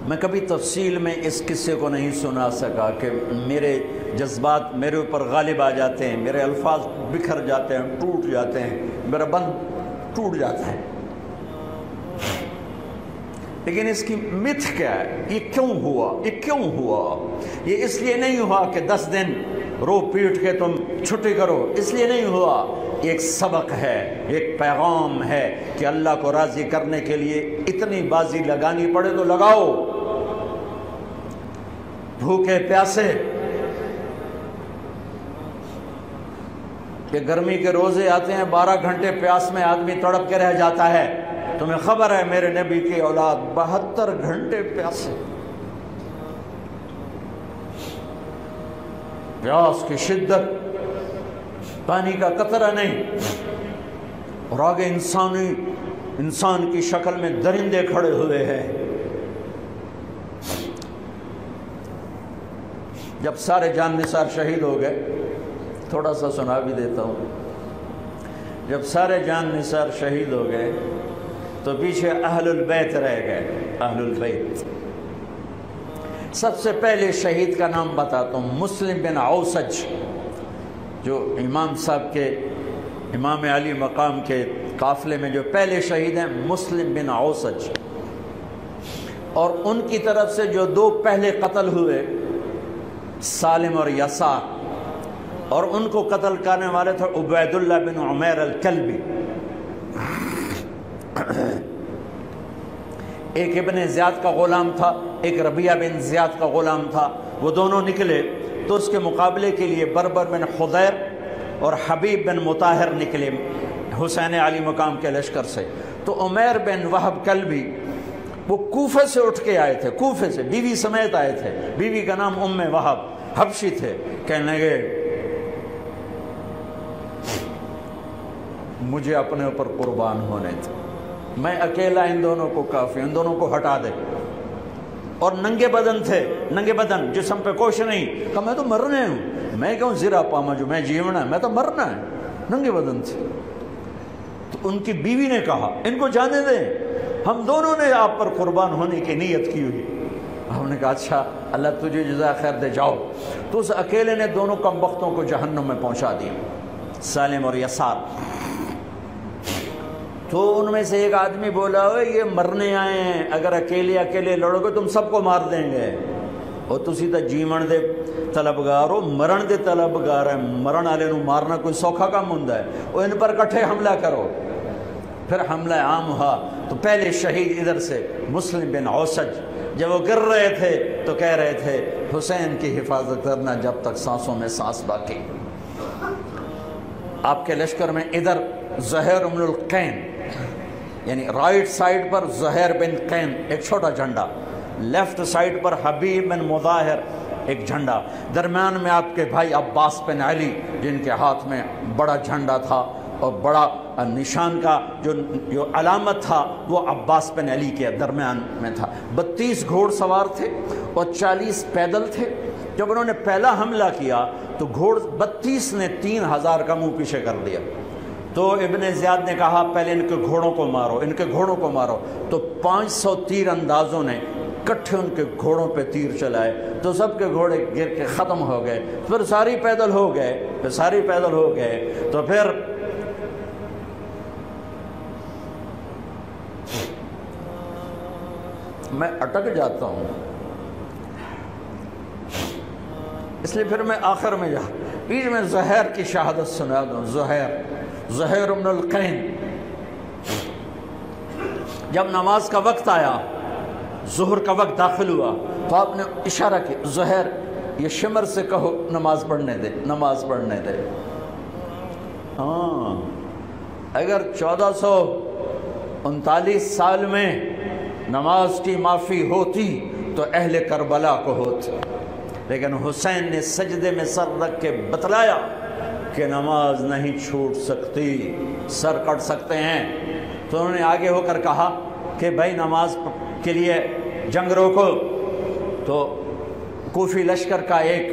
میں کبھی تفصیل میں اس قصے کو نہیں سنا سکا کہ میرے جذبات میرے اوپر غالب آ جاتے ہیں، میرے الفاظ بکھر جاتے ہیں، ٹوٹ جاتے ہیں، میرا بند ٹوٹ جاتا ہے۔ لیکن اس کی متھ کیا ہے؟ یہ کیوں ہوا؟ یہ کیوں ہوا؟ یہ اس لیے نہیں ہوا کہ 10 دن رو پیٹ کے تم چھٹی کرو، اس لیے نہیں ہوا۔ ایک سبق ہے، ایک پیغام ہے کہ اللہ کو راضی کرنے کے لیے اتنی بازی لگانی پڑے تو لگاؤ۔ بھوکے پیاسے، کہ گرمی کے روزے آتے ہیں 12 گھنٹے پیاس میں آدمی تڑپ کے رہ جاتا ہے۔ تمہیں خبر ہے میرے نبی کی اولاد 72 گھنٹے پیاسے، پیاس کی شدت، پانی کا قطرہ نہیں، اور آگے انسان کی شکل میں درندے کھڑے ہوئے ہیں۔ جب سارے جان نثار شہید ہو گئے، تھوڑا سا سنا بھی دیتا ہوں، جب سارے جان نثار شہید ہو گئے تو پیچھے اہل البیت رہ گئے۔ اہل البیت، سب سے پہلے شہید کا نام بتاتا ہوں، مسلم بن اوسج، جو امام صاحب کے، امام علی مقام کے قافلے میں جو پہلے شہید ہیں، مسلم بن اوسج۔ اور ان کی طرف سے جو 2 پہلے قتل ہوئے، سالم اور یسار، اور ان کو قتل کرنے والے تھے عبید اللہ بن عمیر الکلبی۔ ایک ابن زیاد کا غلام تھا، ایک ربیعہ بن زیاد کا غلام تھا۔ وہ دونوں نکلے تو اس کے مقابلے کے لیے بربر بن خضیر اور حبیب بن مطاہر نکلے حسین علی مقام کے لشکر سے۔ تو عمیر بن وہب کلبی وہ کوفے سے اٹھ کے آئے تھے، کوفے سے بیوی سمیت آئے تھے، بیوی کا نام ام وہب، حبشی تھے۔ کہنے لگے مجھے اپنے اوپر قربان ہونے تھے، میں اکیلا ان دونوں کو کافی، ان دونوں کو ہٹا دے۔ اور ننگے بدن تھے، ننگے بدن، جسم پہ کوش نہیں۔ کہا میں تو مرنے ہوں، میں کیوں زیرہ پاما جو میں جیونا ہے، میں تو مرنا ہے۔ ننگے بدن تھے۔ تو ان کی بیوی نے کہا ان کو جانے دیں، ہم دونوں نے آپ پر قربان ہونے کی نیت کی ہوئی۔ ہم نے کہا اچھا اللہ تجھے جزا خیر دے، جاؤ۔ تو اس اکیلے نے دونوں کم بختوں کو جہنم میں پہنچا دیا، سالم اور یسار۔ تو ان میں سے ایک آدمی بولا ہوئے یہ مرنے آئے ہیں، اگر اکیلے لڑو گے تم سب کو مار دیں گے، اور تسی تا جیون دے طلبگار ہو، مرن دے طلبگار ہے، مرن والے نو مارنا کوئی سوکھا کام ہوندا ہے، وہ ان پر کٹھے حملہ کرو۔ پھر حملہ عام ہوا تو پہلے شہید ادھر سے مسلم بن اوسج، جب وہ گر رہے تھے تو کہہ رہے تھے حسین کی حفاظت کرنا جب تک سانسوں میں سانس باقی۔ آپ کے لشکر میں ادھر زہیر بن القین، یعنی رائٹ سائڈ پر زہیر بن قین ایک چھوٹا جھنڈا، لیفٹ سائڈ پر حبیب بن مظاہر ایک جھنڈا، درمیان میں آپ کے بھائی عباس بن علی جن کے ہاتھ میں بڑا جھنڈا تھا، اور بڑا نشان کا جو علامت تھا وہ عباس بن علی کے درمیان میں تھا۔ 32 گھوڑ سوار تھے اور 40 پیدل تھے۔ جب انہوں نے پہلا حملہ کیا تو 32 نے 3000 کا منہ پیچھے کر دیا۔ تو ابن زیاد نے کہا پہلے ان کے گھوڑوں کو مارو، ان کے گھوڑوں کو مارو۔ تو 500 تیر اندازوں نے کٹھے ان کے گھوڑوں پہ تیر چلائے تو سب کے گھوڑے گر کے ختم ہو گئے۔ پھر ساری پیدل ہو گئے، تو پھر میں اٹک جاتا ہوں، اس لیے پھر میں آخر میں بیچ میں زہیر کی شہادت سنا دوں۔ زہیر بن القین، جب نماز کا وقت آیا، ظہر کا وقت داخل ہوا تو آپ نے اشارہ کیا زہیر یہ شمر سے کہو نماز پڑھنے دے۔ ہاں، اگر 1439 سال میں نماز کی معافی ہوتی تو اہل کربلا کو ہوتی، لیکن حسین نے سجدے میں سر رکھ کے بتلایا کہ نماز نہیں چھوٹ سکتی، سر کٹ سکتے ہیں۔ تو انہوں نے آگے ہو کر کہا کہ بھائی نماز کے لیے جنگ روکو۔ تو کوفی لشکر کا ایک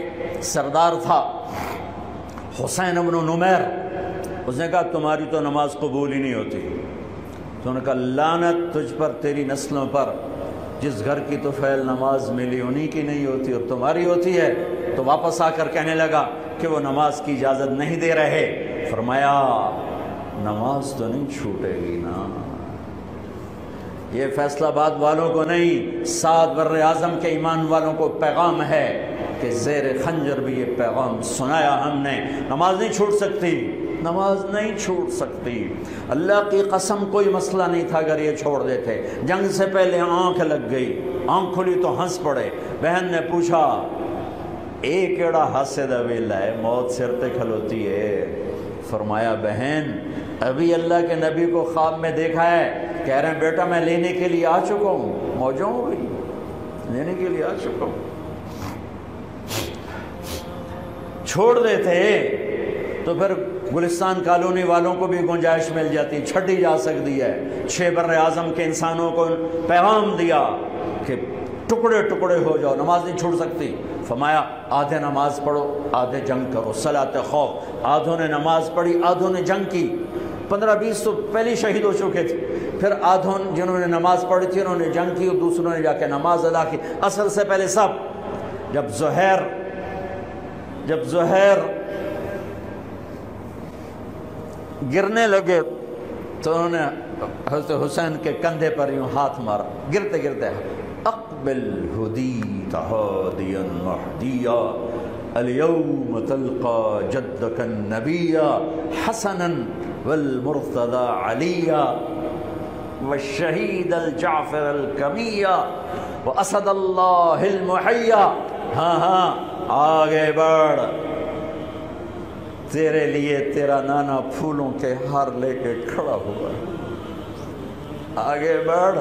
سردار تھا حسین بن نمیر، اس نے کہا تمہاری تو نماز قبول ہی نہیں ہوتی۔ تو انہوں نے کہا لعنت تجھ پر، تیری نسلوں پر، جس گھر کی تو فعل نماز ملی انہی کی نہیں ہوتی اور تمہاری ہوتی ہے. تو واپس آ کر کہنے لگا کہ وہ نماز کی اجازت نہیں دے رہے. فرمایا نماز تو نہیں چھوٹے گی نا. یہ فیصلہ آباد والوں کو نہیں، 7 بر اعظم کے ایمان والوں کو پیغام ہے کہ زیر خنجر بھی یہ پیغام سنایا ہم نے. نماز نہیں چھوٹ سکتی، نماز نہیں چھوٹ سکتی. اللہ کی قسم کوئی مسئلہ نہیں تھا اگر یہ چھوڑ دیتے. جنگ سے پہلے آنکھ لگ گئی، آنکھ کھلی تو ہنس پڑے. بہن نے پوچھا ایک ایڑا ہاسے دا ویلا ہے، موت سر تے کھلوتی ہے. فرمایا بہن ابھی اللہ کے نبی کو خواب میں دیکھا ہے، کہہ رہے ہیں بیٹا میں لینے کے لیے آ چکا ہوں. موجوں ہو گئی، لینے کے لیے آ چکا ہوں. چھوڑ دیتے تو پھر گلستان کالونی والوں کو بھی گنجائش مل جاتی، چھٹی جا سکتی ہے. 6 بر اعظم کے انسانوں کو پیغام دیا کہ ٹکڑے ٹکڑے ہو جاؤ، نماز نہیں چھوٹ سکتی. فرمایا آدھے نماز پڑھو آدھے جنگ کرو، صلاۃ خوف. آدھوں نے نماز پڑھی آدھوں نے جنگ کی. 15-20 تو پہلے شہید ہو چکے تھے. پھر آدھوں جنہوں نے نماز پڑھی تھی انہوں نے جنگ کی اور دوسروں نے جا کے نماز ادا کی. اصل سے پہلے سب. جب زہیر گرنے لگے تو انہوں نے حضرت حسین کے کندھے پر یوں ہاتھ مارا. گرتے گرتے اقبل ہدیت ہادیا مہدیا اليوم تلقى جدك النبي حسنا والمرتضى عليا والشهيد الجعفر الكمية وأسد الله المحيا. ہاں آگے بڑھ، تیرے لیے تیرا نانا پھولوں کے ہار لے کے کھڑا ہوا. آگے بڑھ،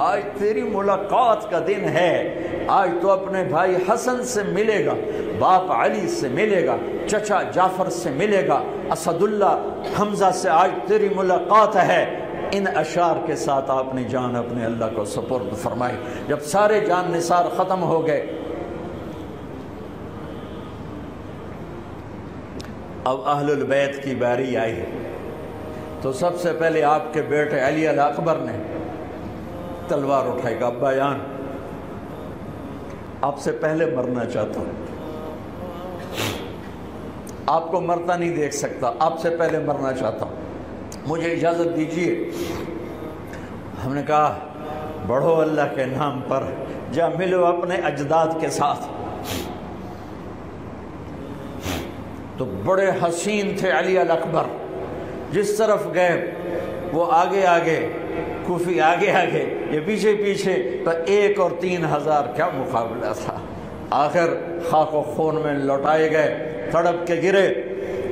آج تیری ملاقات کا دن ہے. آج تو اپنے بھائی حسن سے ملے گا، باپ علی سے ملے گا، چچا جعفر سے ملے گا، اسد اللہ حمزہ سے آج تیری ملاقات ہے. ان اشعار کے ساتھ آپ نے جان اپنے اللہ کو سپرد فرمائی. جب سارے جان نثار ختم ہو گئے اب اہل البیت کی باری آئی ہے. تو سب سے پہلے آپ کے بیٹے علی الاکبر نے تلوار اٹھائی کہ ابا جان آپ سے پہلے مرنا چاہتا ہوں، آپ کو مرتا نہیں دیکھ سکتا، آپ سے پہلے مرنا چاہتا ہوں، مجھے اجازت دیجیے. ہم نے کہا بڑھو اللہ کے نام پر، جا ملو اپنے اجداد کے ساتھ. تو بڑے حسین تھے علی الاکبر، جس طرف گئے وہ آگے آگے، کوفی آگے آگے، یہ پیچھے پیچھے. تو 1 اور 3,000 کیا مقابلہ تھا. آخر خاک و خون میں لوٹائے گئے، تڑپ کے گرے.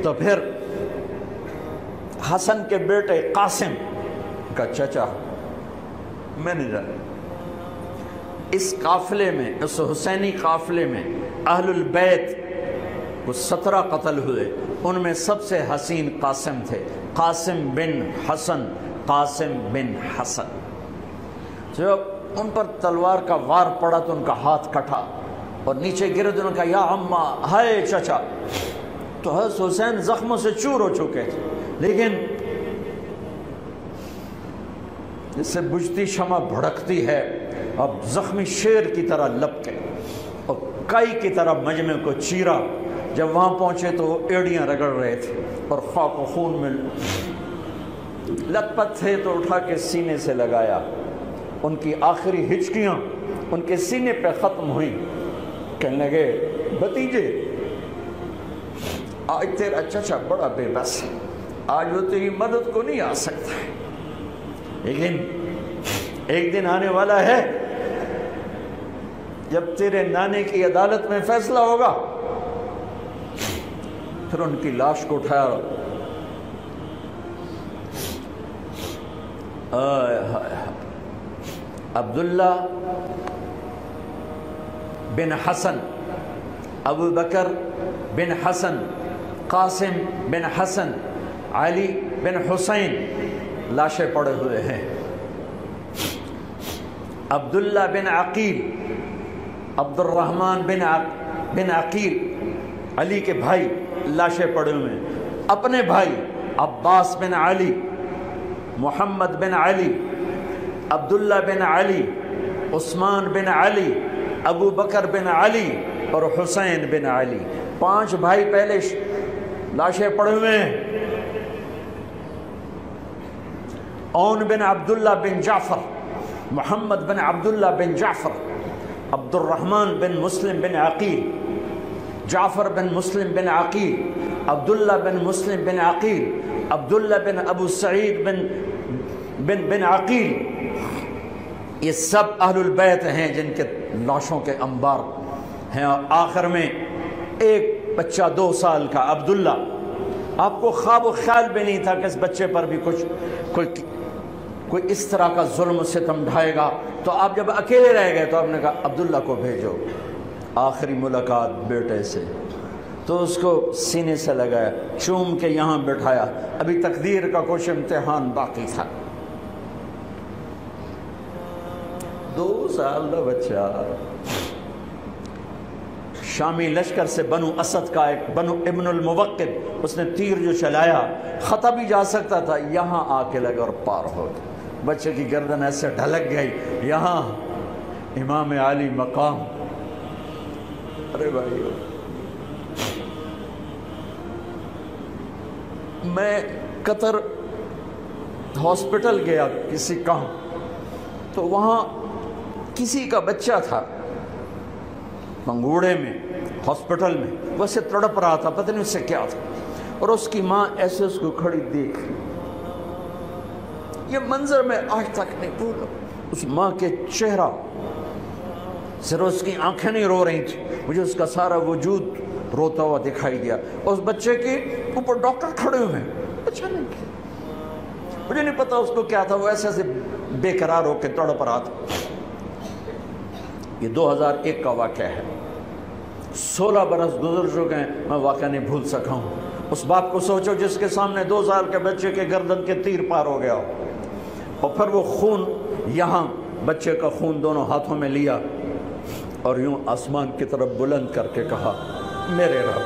تو پھر حسن کے بیٹے قاسم کا چچا میں نہیں جانا، اس قافلے میں، اس حسینی قافلے میں اہل البیت کو 17 قتل ہوئے. ان میں سب سے حسین قاسم تھے، قاسم بن حسن. قاسم بن حسن جب ان پر تلوار کا وار پڑا تو ان کا ہاتھ کٹا اور نیچے گرے. انہوں نے کہا یا اماں، ہائے چچا. تو حضرت حسین زخموں سے چور ہو چکے تھے، لیکن اس سے بجھتی شمع بھڑکتی ہے. اب زخمی شیر کی طرح لپکے اور کائی کی طرح مجمع کو چیرا. جب وہاں پہنچے تو وہ ایڑیاں رگڑ رہے تھے اور خاک و خون میں لت پت تھے. تو اٹھا کے سینے سے لگایا. ان کی آخری ہچکیاں ان کے سینے پہ ختم ہوئیں. کہنے لگے بھتیجے آج تیرا چچا بڑا بے بس ہے، آج وہ تیری مدد کو نہیں آ سکتا ہے، لیکن ایک دن آنے والا ہے جب تیرے نانے کی عدالت میں فیصلہ ہوگا. پھر ان کی لاش کو اٹھایا. عبداللہ بن حسن، ابو بکر بن حسن، قاسم بن حسن، علی بن حسین لاشیں پڑے ہوئے ہیں. عبداللہ بن عقیل، عبد الرحمن بن عقیل علی کے بھائی لاشیں پڑے ہوئے ہیں. اپنے بھائی عباس بن علی، محمد بن علی، عبداللہ بن علی، عثمان بن علی، ابو بکر بن علی اور حسین بن علی، 5 بھائی پہلے لاشیں پڑے ہوئے ہیں۔ اون بن عبداللہ بن جعفر، محمد بن عبداللہ بن جعفر، عبد الرحمن بن مسلم بن عقیل، جعفر بن مسلم بن عقیل، عبداللہ بن مسلم بن عقیل، عبداللہ بن ابو سعید بن عقیل، یہ سب اہل البیت ہیں جن کے لاشوں کے انبار ہیں۔ اور آخر میں ایک بچہ 2 سال کا عبداللہ، آپ کو خواب و خیال بھی نہیں تھا کہ اس بچے پر بھی کوئی اس طرح کا ظلم و ستم ڈھائے گا، تو آپ جب اکیلے رہ گئے تو آپ نے کہا عبداللہ کو بھیجو۔ آخری ملاقات بیٹے سے، تو اس کو سینے سے لگایا، چوم کے یہاں بٹھایا، ابھی تقدیر کا کچھ امتحان باقی تھا۔ 2 سال کا بچہ، شامی لشکر سے بنو اسد کا ایک بنو ابن الموقد، اس نے تیر جو چلایا، خطا بھی جا سکتا تھا، یہاں آ کے لگا اور پار ہو گیا۔ بچے کی گردن ایسے ڈھلک گئی، یہاں امام علی مقام۔ ارے بھائیو، میں قطر ہاسپٹل گیا کسی کام، تو وہاں کسی کا بچہ تھا منگوڑے میں، ہاسپٹل میں، ویسے تڑپ رہا تھا، پتہ نہیں اس سے کیا تھا، اور اس کی ماں ایسے اس کو کھڑی دیکھ، یہ منظر میں آج تک نہیں بھولا۔ اس ماں کے چہرہ، صرف اس کی آنکھیں نہیں رو رہی تھی، مجھے اس کا سارا وجود روتا ہوا دکھائی دیا۔ اس بچے کے اوپر ڈاکٹر کھڑے ہوئے ہیں، اچھا نہیں کیا، مجھے نہیں پتا اس کو کیا تھا، وہ ایسے ایسے بے قرار ہو کے تڑپ رہا تھا۔ یہ 2001 کا واقعہ ہے، 16 برس گزر چکے ہیں، میں واقعہ نہیں بھول سکا ہوں۔ اس باپ کو سوچو جس کے سامنے 2 سال کے بچے کے گردن کے تیر پار ہو گیا ہو، اور پھر وہ خون، یہاں بچے کا خون دونوں ہاتھوں میں لیا اور یوں آسمان کی طرف بلند کر کے کہا، میرے رب،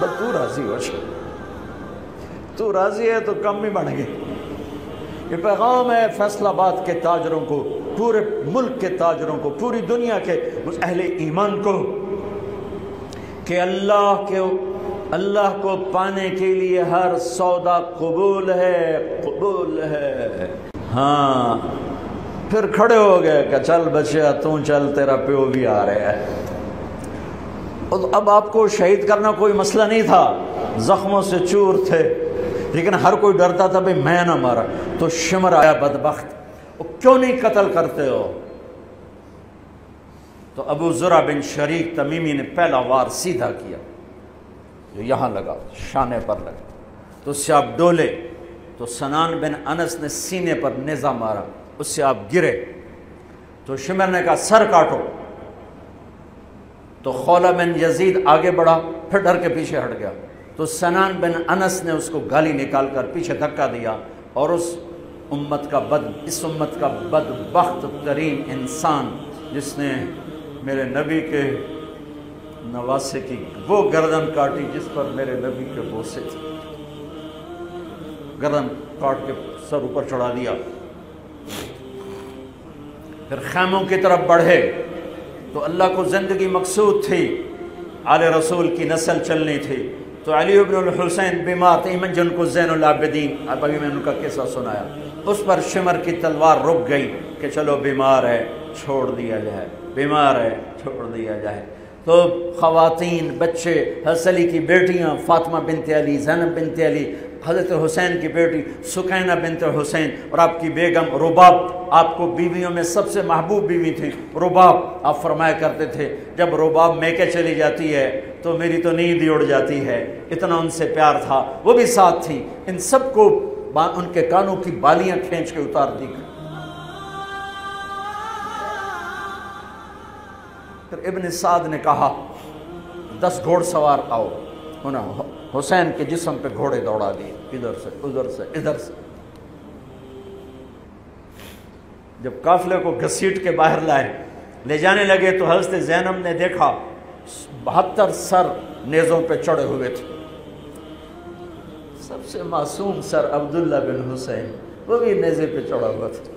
بس تو راضی ہو جا، تو راضی ہے تو کم ہی بڑھ گئے۔ یہ پیغام ہے فیصل آباد کے تاجروں کو، پورے ملک کے تاجروں کو، پوری دنیا کے اہل ایمان کو، کہ اللہ کو پانے کے لیے ہر سودا قبول ہے، قبول ہے۔ ہاں، پھر کھڑے ہو گئے کہ چل بچیا تو چل، تیرا پیو بھی آ رہا ہے۔ اب آپ کو شہید کرنا کوئی مسئلہ نہیں تھا، زخموں سے چور تھے، لیکن ہر کوئی ڈرتا تھا بھئی میں نہ مارا۔ تو شمر آیا بدبخت، کیوں نہیں قتل کرتے ہو؟ تو ابو زرع بن شریک تمیمی نے پہلا وار سیدھا کیا، جو یہاں لگا، شانے پر لگا، تو اس سے آپ ڈولے، تو سنان بن انس نے سینے پر نیزہ مارا، اس سے آپ گرے، تو شمر نے کہا سر کاٹو، تو خولہ بن یزید آگے بڑھا، پھر ڈر کے پیچھے ہٹ گیا، تو سنان بن انس نے اس کو گالی نکال کر پیچھے دھکا دیا، اور اس امت کا بدبخت ترین انسان جس نے میرے نبی کے نواسے کی وہ گردن کاٹی جس پر میرے نبی کے بوسے تھے، گردن کاٹ کے سر اوپر چڑھا دیا۔ پھر خیموں کی طرف بڑھے، تو اللہ کو زندگی مقصود تھی، آل رسول کی نسل چلنی تھی، تو علی ابن الحسین بیمار تھے، جن کو زین العابدین، اب ابھی میں نے ان کا قصہ سنایا، اس پر شمر کی تلوار رک گئی کہ چلو بیمار ہے چھوڑ دیا جائے، بیمار ہے چھوڑ دیا جائے۔ تو خواتین، بچے، حضرت علی کی بیٹیاں فاطمہ بنت علی، زینب بنت علی، حضرت حسین کی بیٹی سکینہ بنت حسین، اور آپ کی بیگم رباب، آپ کو بیویوں میں سب سے محبوب بیوی تھی رباب۔ آپ فرمایا کرتے تھے جب رباب میکے چلی جاتی ہے تو میری تو نیند ہی اڑ جاتی ہے، اتنا ان سے پیار تھا، وہ بھی ساتھ تھی۔ ان سب کو ان کے کانوں کی بالیاں کھینچ کے اتار دی گئی۔ پھر ابن سعد نے کہا 10 گھوڑ سوار آؤ، انہوں نے حسین کے جسم پہ گھوڑے دوڑا دیے، ادھر سے ادھر سے ادھر سے۔ جب قافلے کو گھسیٹ کے باہر لائے، لے جانے لگے، تو حضرت زینب نے دیکھا 72 سر نیزوں پہ چڑھے ہوئے تھے، سب سے معصوم سر عبداللہ بن حسین، وہ بھی نیزے پہ چڑھا ہوا تھا۔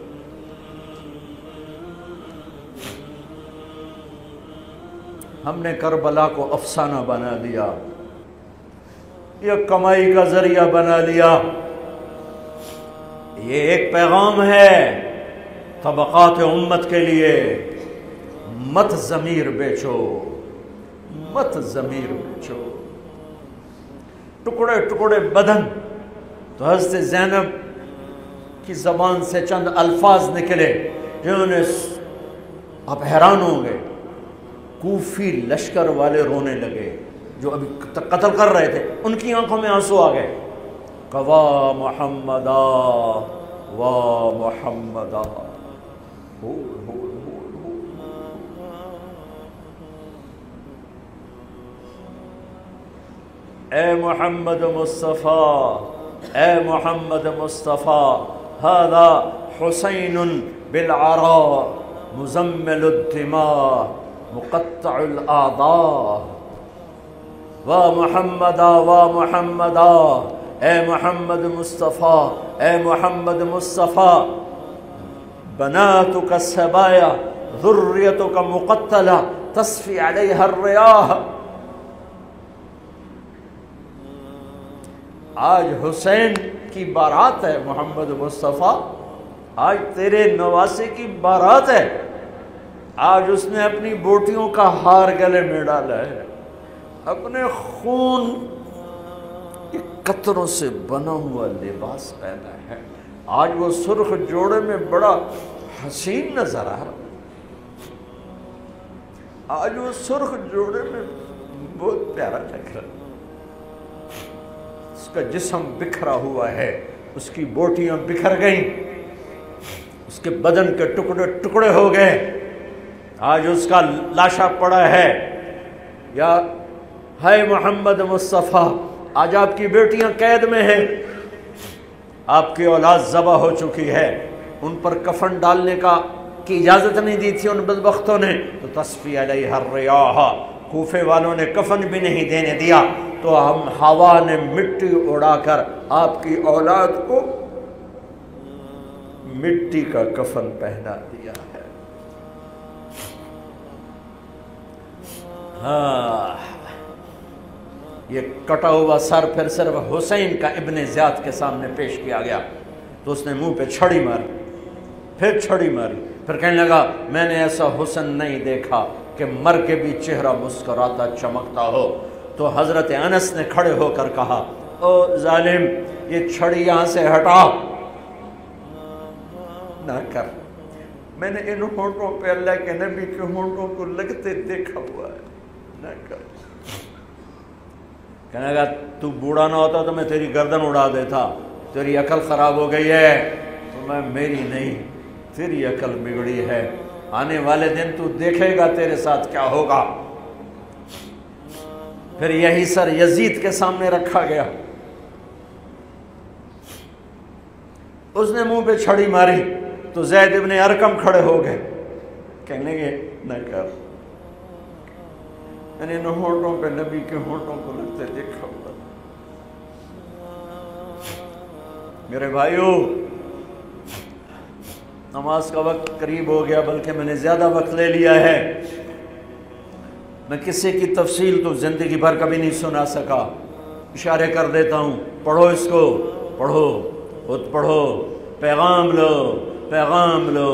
ہم نے کربلا کو افسانہ بنا دیا، یہ کمائی کا ذریعہ بنا لیا۔ یہ ایک پیغام ہے طبقات امت کے لیے، مت ضمیر بیچو، مت ضمیر بیچو۔ ٹکڑے ٹکڑے بدن، تو حضرت زینب کی زبان سے چند الفاظ نکلے جنہوں نے، آپ حیران ہوں گے، کوفی لشکر والے رونے لگے جو ابھی قتل کر رہے تھے، ان کی آنکھوں میں آنسو آ گئے۔ وا محمدا وا محمدا، اے محمد مصطفیٰ، اے محمد مصطفیٰ، هذا حسین بالعراء مزمل الدماء مقطع الاعضاء، وا محمدا وا محمدا، اے محمد مصطفیٰ، اے محمد مصطفیٰ، بناتک السبایا ذریتک مقتلہ تصفی علیہا الریاح۔ آج حسین کی بارات ہے محمد مصطفیٰ، آج تیرے نواسے کی بارات ہے، آج اس نے اپنی بوٹیوں کا ہار گلے میں ڈالا ہے، اپنے خون کے قطروں سے بنا ہوا لباس پہنا ہے، آج وہ سرخ جوڑے میں بڑا حسین نظر آ رہا، آج وہ سرخ جوڑے میں بہت پیارا لگ رہا، اس کا جسم بکھرا ہوا ہے، اس کی بوٹیاں بکھر گئیں، اس کے بدن کے ٹکڑے ٹکڑے ہو گئے، آج اس کا لاشا پڑا ہے۔ یا ہے محمد مصطفیٰ، آج آپ کی بیٹیاں قید میں ہیں، آپ کی اولاد ذبح ہو چکی ہے، ان پر کفن ڈالنے کی اجازت نہیں دی تھی ان بدبختوں نے، تو تصفی علیہ الریاح، کوفے والوں نے کفن بھی نہیں دینے دیا، تو ہم ہوا نے مٹی اڑا کر آپ کی اولاد کو مٹی کا کفن پہنا دیا ہے۔ ہاں، یہ کٹا ہوا سر پھر صرف حسین کا ابن زیاد کے سامنے پیش کیا گیا، تو اس نے منہ پہ چھڑی ماری، پھر چھڑی ماری، پھر کہنے لگا میں نے ایسا حسن نہیں دیکھا کہ مر کے بھی چہرہ مسکراتا چمکتا ہو۔ تو حضرت انس نے کھڑے ہو کر کہا او ظالم، یہ چھڑی یہاں سے ہٹا، نہ کر، میں نے ان ہونٹوں پہ اللہ کے نبی کے ہونٹوں کو لگتے دیکھا ہوا ہے، نہ کر۔ کہنے لگا تو بوڑھا نہ ہوتا تو میں تیری گردن اڑا دیتا، تیری عقل خراب ہو گئی ہے، تو میں میری نہیں تیری عقل بگڑی ہے، آنے والے دن تو دیکھے گا تیرے ساتھ کیا ہوگا۔ پھر یہی سر یزید کے سامنے رکھا گیا، اس نے منہ پہ چھڑی ماری، تو زید ابن ارقم کھڑے ہو گئے، کہنے لگے نہ کر، میں نے ان ہونٹوں پہ نبی کے ہونٹوں کو لگتے دیکھا ہوا۔ میرے بھائیو، نماز کا وقت قریب ہو گیا، بلکہ میں نے زیادہ وقت لے لیا ہے، میں کسی کی تفصیل تو زندگی بھر کبھی نہیں سنا سکا، اشارے کر دیتا ہوں، پڑھو اس کو، پڑھو، خود پڑھو، پیغام لو، پیغام لو۔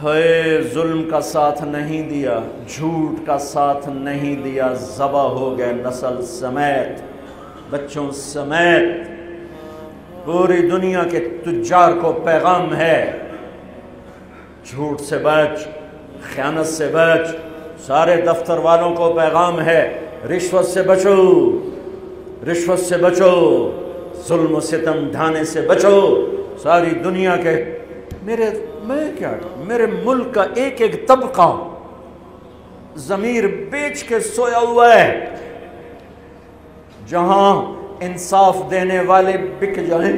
ہے ظلم کا ساتھ نہیں دیا، جھوٹ کا ساتھ نہیں دیا، ذبح ہو گئے نسل سمیت، بچوں سمیت، پوری دنیا کے تجار کو پیغام ہے، جھوٹ سے بچ، خیانت سے بچ، سارے دفتر والوں کو پیغام ہے، رشوت سے بچو، رشوت سے بچو، ظلم و ستم ڈھانے سے بچو، ساری دنیا کے، میرے ملک کا ایک ایک طبقہ ضمیر بیچ کے سویا ہوا ہے، جہاں انصاف دینے والے بک جائیں،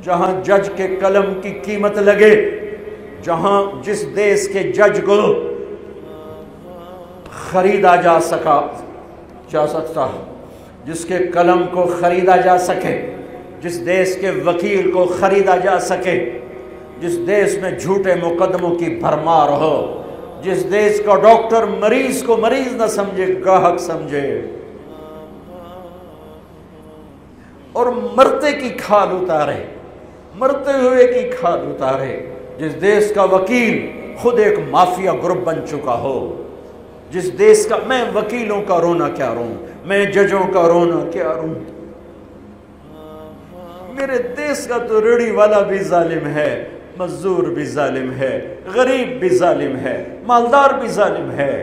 جہاں جج کے قلم کی قیمت لگے، جہاں جس دیش کے جج کو خریدا جا سکتا، جس کے قلم کو خریدا جا سکے، جس دیش کے وکیل کو خریدا جا سکے، جس دیش میں جھوٹے مقدموں کی بھرمار ہو، جس دیش کا ڈاکٹر مریض کو مریض نہ سمجھے گاہک سمجھے اور مرتے کی کھال اتارے، مرتے ہوئے کی کھال اتارے، جس دیش کا وکیل خود ایک مافیا گروپ بن چکا ہو، جس دیش کا، میں وکیلوں کا رونا کیا روں، میں ججوں کا رونا کیا روں، میرے دیش کا تو ریڑھی والا بھی ظالم ہے، مزدور بھی ظالم ہے، غریب بھی ظالم ہے، مالدار بھی ظالم ہے،